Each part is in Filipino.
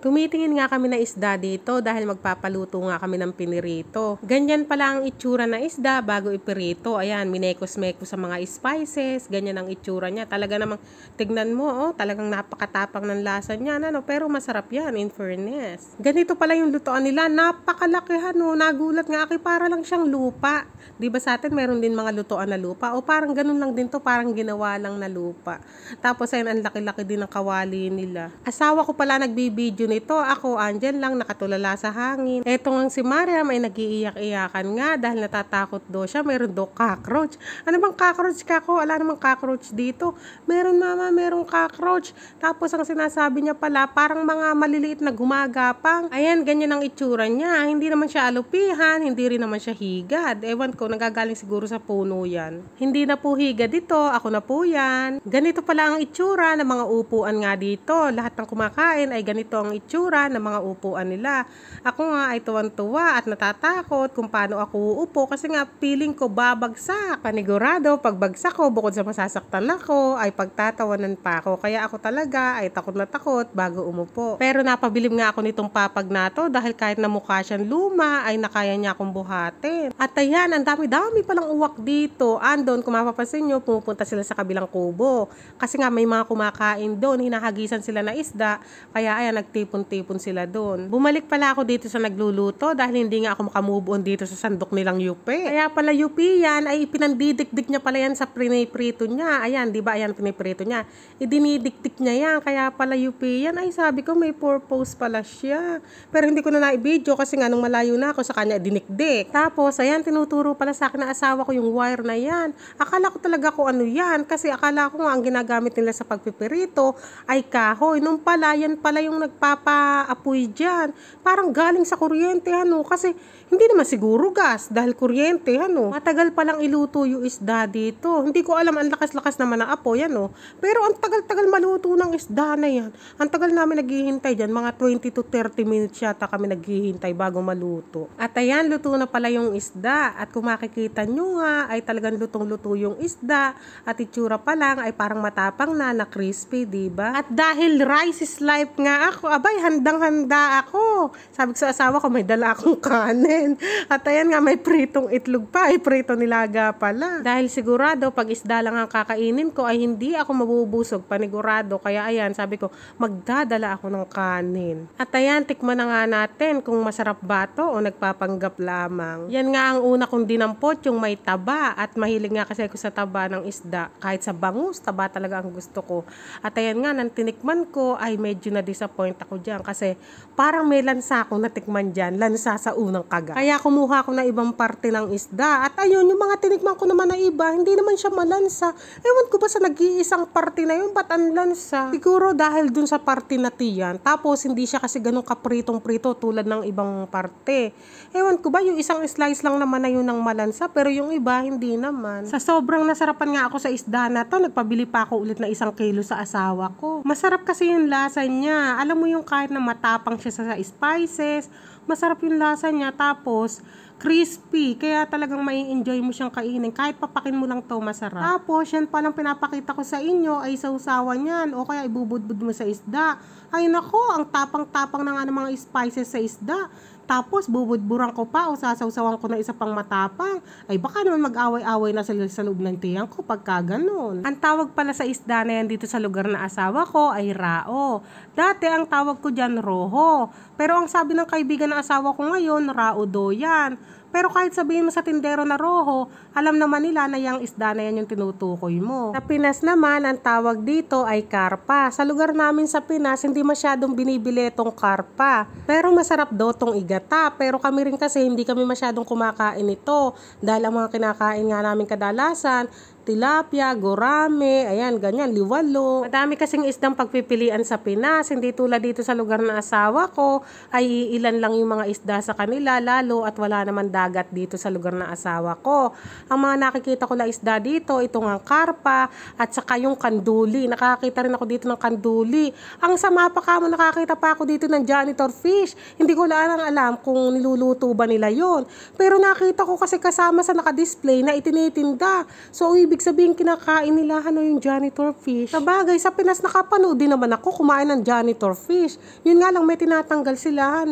Tumitingin nga kami na isda dito dahil magpapaluto nga kami ng pinirito. Ganyan pala ang itsura na isda bago ipirito. Ayan, minekos-mekos sa mga spices. Ganyan ang itsura niya. Talaga namang tignan mo, oh, talagang napakatapang ng lasa niya. Ano, pero masarap yan, in fairness. Ganito pala yung lutoan nila. Napakalakihan, no. Nagulat nga ako, para lang siyang lupa. Di ba sa atin meron din mga lutoan na lupa? O parang ganun lang din to, parang ginawa lang na lupa. Tapos ayun, ang laki-laki din ng kawali nila. Asawa ko pala nagbibideo nito. Ako, andyan lang, nakatulala sa hangin. Eto nga si Mariam ay nag-iiyak-iyakan nga dahil natatakot daw siya. Meron daw cockroach. Ano bang cockroach ka ko? Wala namang cockroach dito. Meron mama, merong cockroach. Tapos ang sinasabi niya pala, parang mga maliliit na gumagapang. Ayan, ganyan ang itsura niya. Hindi naman siya alupihan, hindi rin naman siya higad. Ewan ko, nagagaling siguro sa puno yan. Hindi na po higad ito, ako na po yan. Ganito pala ang itsura ng mga upuan nga dito. Lahat ng kumakain ay ganito ang itsura ng mga upuan nila. Ako nga ay tuwan-tuwa at natatakot kung paano ako uupo kasi nga feeling ko babagsak. Panigurado, pagbagsak ko, bukod sa masasaktan ako, ay pagtatawanan pa ako. Kaya ako talaga ay takot na takot bago umupo. Pero napabilib nga ako nitong papag na to dahil kahit na mukha siyang luma, ay nakaya niya akong buhatin. At ayan, ang dami-dami palang uwak dito. Andon, kung mapapansin nyo, pumupunta sila sa kabilang kubo. Kasi nga may mga kumakain doon, hinahagisan sila na isda. Kaya ayan, nagtipon-tipon sila doon. Bumalik pala ako dito sa nagluluto dahil hindi nga ako makamove on dito sa sandok nilang yupe. Kaya pala yupi yan ay ipinandidikdik niya pala yan sa piniprito niya. Ayan, di ba? Ayan, piniprito niya. Idinidikdik niya yan. Kaya pala yupi yan. Ay, sabi ko may purpose pala siya. Pero hindi ko na na-video kasi nga nung malayo na ako sa kanya dinikdik. Tapos, ayan, tinuturo pala sa akin na asawa ko yung wire na yan. Akala ko talaga kung ano yan kasi akala ko nga ang ginagamit nila sa pagpipirito ay kahoy. Nung pala, yan pala yung nagpapaapoy dyan. Parang galing sa kuryente, ano, kasi hindi naman siguro gas dahil kuryente, ano. Matagal palang iluto yung isda dito. Hindi ko alam, ang lakas-lakas naman ng apoy, ano. Pero ang tagal-tagal maluto ng isda na yan. Ang tagal namin naghihintay dyan, mga 20 to 30 minutes yata kami naghihintay bago maluto. At ayan, luto na pala yung isda. At kung makikita nyo nga, ay talagang lutong-luto yung isda. At itsura pa lang ay parang matapang na crispy, diba? At dahil rice is life nga ako, abay, handang-handa ako. Sabi ko sa asawa ko, may dala akong kanin. At ayan nga, may pritong itlog pa, ay prito nilaga pala. Dahil sigurado, pag isda lang ang kakainin ko, ay hindi ako mabubusog, panigurado. Kaya ayan, sabi ko, magdadala ako ng kanin. At ayan, tikman na nga natin kung masarap ba to o nagpapanggap lamang. Yan nga ang una kong dinampot, yung may taba. At mahilig nga kasi ako sa taba ng isda. Kahit sa bangus, taba talaga ang gusto ko. At ayan nga, nang tinikman ko, ay medyo na-disappoint ako dyan. Kasi parang may lansa akong natikman dyan. Lansa sa unang kagat. Kaya kumuha ako na ibang parte ng isda. At ayun, yung mga tinikman ko naman na iba, hindi naman siya malansa. Ewan ko ba sa nag-iisang parte na yun, ba't ang lansa? Siguro dahil dun sa parte na tiyan. Tapos hindi siya kasi ganun kapritong-prito tulad ng ibang parte. Ewan ko ba, yung isang slice lang naman na yun ng malansa, pero yung iba hindi naman. Sa sobrang nasarapan nga ako sa isda na to, nagpabili pa ako ulit na 1 kilo sa asawa ko. Masarap kasi yung lasa niya. Alam mo yung kahit na matapang siya sa spices, masarap yung lasa niya. Tapos, crispy. Kaya talagang mai-enjoy mo siyang kainin. Kahit papakin mo lang to, masarap. Tapos, yan palang pinapakita ko sa inyo ay sausawan yan. O kaya ibubudbud mo sa isda. Ay nako, ang tapang-tapang na nga ng mga spices sa isda. Tapos, bubudburan ko pa o sasawsawan ko na isa pang matapang. Ay, baka naman mag-away-away na sila sa loob ng tiyan ko pagka ganun. Ang tawag pala sa isda na yan dito sa lugar na asawa ko ay rao. Dati, ang tawag ko dyan roho. Pero ang sabi ng kaibigan ng asawa ko ngayon, rao do yan. Pero kahit sabihin mo sa tindero na roho, alam naman nila na yung isda na yan yung tinutukoy mo. Sa Pinas naman, ang tawag dito ay karpa. Sa lugar namin sa Pinas, hindi masyadong binibili itong karpa. Pero masarap daw itong igata. Pero kami rin kasi hindi kami masyadong kumakain ito. Dahil ang mga kinakain nga namin kadalasan, tilapia, gurame, ayan, ganyan, liwalo. Madami kasing isdang pagpipilian sa Pinas. Hindi tulad dito sa lugar na asawa ko, ay ilan lang yung mga isda sa kanila, lalo at wala naman dagat dito sa lugar na asawa ko. Ang mga nakikita ko na isda dito, itong ang karpa, at saka yung kanduli. Nakakita rin ako dito ng kanduli. Ang sama pa kamo, nakakita pa ako dito ng janitor fish. Hindi ko lang alam kung niluluto ba nila yon. Pero nakita ko kasi kasama sa nakadisplay na itinitinda. So, ibig ibig sabihin kinakain nila yung janitor fish. Sabagay, sa Pinas nakapanood din naman ako kumain ng janitor fish. Yun nga lang may tinatanggal sila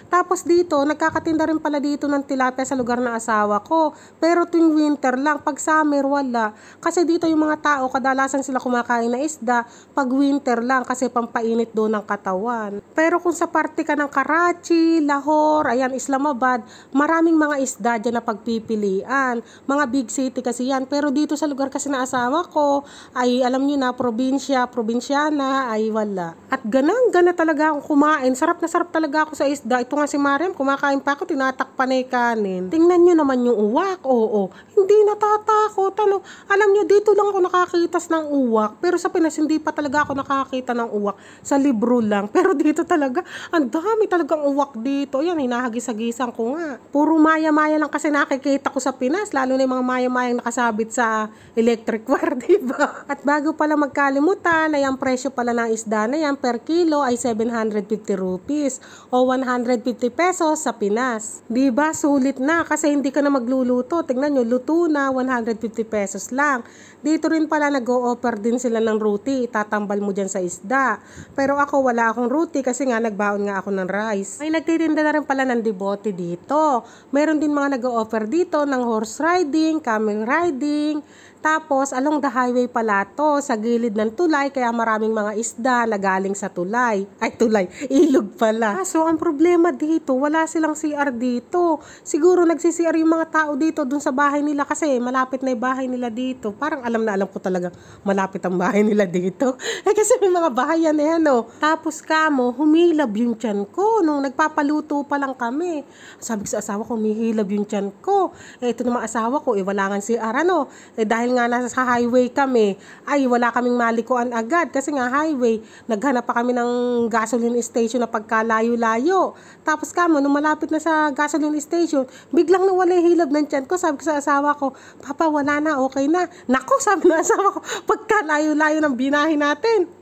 Tapos dito, nagkakatinda rin pala dito ng tilapia sa lugar ng asawa ko. Pero tuwing winter lang, pag summer wala. Kasi dito yung mga tao, kadalasan sila kumakain na isda pag winter lang kasi pampainit doon ng katawan. Pero kung sa parte ka ng Karachi, Lahore, ayan Islamabad, maraming mga isda dyan na pagpipilian. Mga big city kasi yan. Pero dito sa lugar kasi na asawa ko, ay alam nyo na, probinsyana, ay wala. At gana talaga akong kumain. Sarap na sarap talaga ako sa isda. Ito nga si Mariam, kumakain pa ako, tinatakpan na yung kanin. Tingnan nyo naman yung uwak. Oo, hindi natatakot. Alam nyo, dito lang ako nakakita ng uwak. Pero sa Pinas, hindi pa talaga ako nakakita ng uwak. Sa libro lang. Pero dito talaga, ang dami talagang uwak dito. Ayan, hinahagis-hagisan ko nga. Puro maya-maya lang kasi nakikita ko sa Pinas. Lalo na yung mga maya-mayang nakasabit sa electric wire, diba? At bago pala magkalimutan, ay ang presyo pala ng isda na yan per kilo ay 750 rupees o 150 pesos sa Pinas. Diba? Sulit na kasi hindi ka na magluluto. Tingnan nyo, luto na 150 pesos lang. Dito rin pala nag-o-offer din sila ng roti. Itatambal mo dyan sa isda. Pero ako wala akong roti kasi nga nagbaon nga ako ng rice. May nagtitinda na rin pala ng debote dito. Meron din mga nag-o-offer dito ng horse riding, camel riding. Tapos, along the highway pala to, sa gilid ng tulay, kaya maraming mga isda na galing sa tulay. Ay, tulay, ilog pala. So, ang problema dito, wala silang CR dito. Siguro nagsi-CR yung mga tao dito dun sa bahay nila kasi malapit na yung bahay nila dito. Parang alam na alam ko talaga malapit ang bahay nila dito. Kasi may mga bahay yan Tapos kamo, humilab yung tiyan ko nung nagpapaluto pa lang kami. Sabi ko sa asawa ko, humihilab yung tiyan ko. Ito naman asawa ko, wala nga CR dahil nga nasa highway kami, ay wala kaming malikuan agad kasi nga highway, naghanap pa kami ng gasoline station na pagkalayo-layo. Tapos kamo, nung malapit na sa gasoline station, biglang nawala yung hilab ng tiyan ko. Sabi ko sa asawa ko, Papa, wala na, okay na. Nako, sabi ng asawa ko, pagkalayo-layo ng binahe natin.